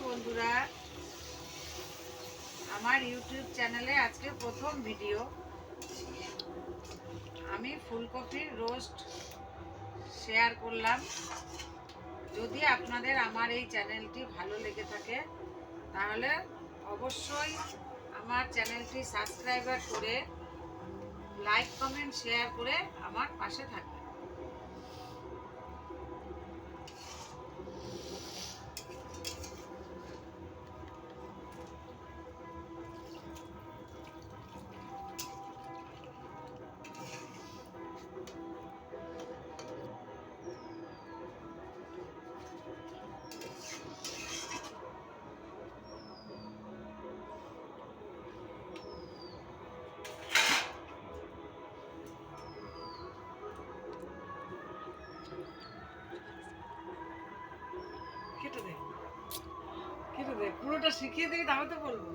বন্ধুরা, আমার ইউটিউব চ্যানেলে আজকে প্রথম ভিডিও। আমি ফুলকপির রোস্ট শেয়ার করলাম। যদি আপনাদের আমার এই চ্যানেলটি ভালো লেগে থাকে তাহলে অবশ্যই আমার চ্যানেলটি সাবস্ক্রাইবার করে লাইক কমেন্ট শেয়ার করে আমার পাশে থাকবেন। কেটে দে, পুরোটা শিখিয়ে দিবি, তাহলে তো বলবো।